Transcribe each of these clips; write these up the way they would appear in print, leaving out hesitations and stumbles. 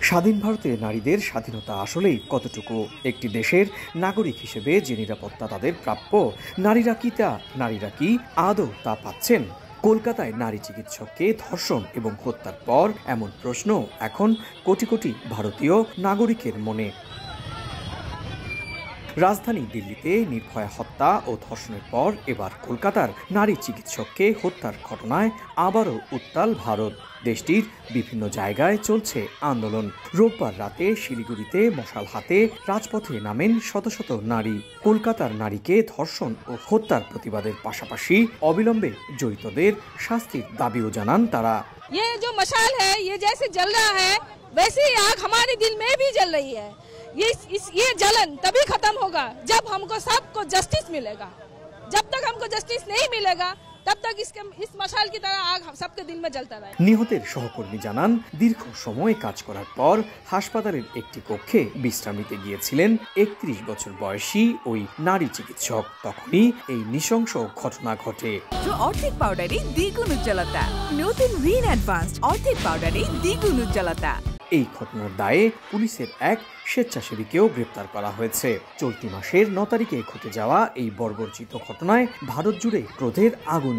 স্বাধীন ভারতে নারীদের স্বাধীনতা আসলেই কতটুকু? একটি দেশের নাগরিক হিসেবে যে নিরাপত্তা তাদের প্রাপ্য, নারীরা কি আদৌ তা পাচ্ছেন? কলকাতায় নারী চিকিৎসককে ধর্ষণ এবং হত্যার পর এমন প্রশ্ন এখন কোটি কোটি ভারতীয় নাগরিকের মনে। রাজধানী দিল্লিতে নির্ভয়া হত্যা ও ধর্ষণের পর এবার কলকাতার নারী চিকিৎসককে হত্যার ঘটনায় আবারও উত্তাল ভারত। দেশটির বিভিন্ন জায়গায় চলছে আন্দোলন। রোববার রাতে শিলিগুড়িতে মশাল হাতে রাজপথে নামেন শত শত নারী। কলকাতার নারীকে ধর্ষণ ও হত্যার প্রতিবাদের পাশাপাশি অবিলম্বে জড়িতদের শাস্তির দাবিও জানান তারা। ये जो मशाल है ये जैसे जल रहा है वैसे ही आग हमारे दिल में भी जल रही है। ये जलन तभी खत्म होगा जब हमको सबको जस्टिस मिलेगा। जब तक हमको जस्टिस नहीं मिलेगा तब तक इस मशाल की तरह आग सबके दिल में जलता रहे। নিহতের সহকর্মী জানান, দীর্ঘ সময় কাজ করার পর হাসপাতালের একটি কক্ষে বিশ্রাম নিতে গিয়েছিলেন 31 বছর বয়সী ওই নারী চিকিৎসক। তখনই এই নৃশংস ঘটনা ঘটে। অর্ধেক পাউডারে দ্বিগুণ উজ্জ্বলতা, নতুন রিন অ্যাডভান্সড অর্ধেক পাউডারে দ্বিগুণ উজ্জ্বলতা। এই ঘটনার দায়ে পুলিশের এক স্বেচ্ছাসেবীকেও গ্রেপ্তার করা হয়েছে। চলতি মাসের 9 তারিখে ঘটে যাওয়া এই বর্বরচিত ঘটনায় ভারত জুড়ে ক্রোধের আগুন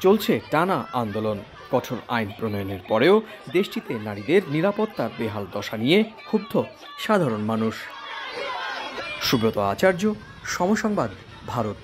চলছে টানা আন্দোলন। কঠোর আইন প্রণয়নের পরেও দেশটিতে নারীদের নিরাপত্তার বেহাল দশা নিয়ে ক্ষুব্ধ সাধারণ মানুষ। সুব্রত আচার্য, সময় সংবাদ, ভারত।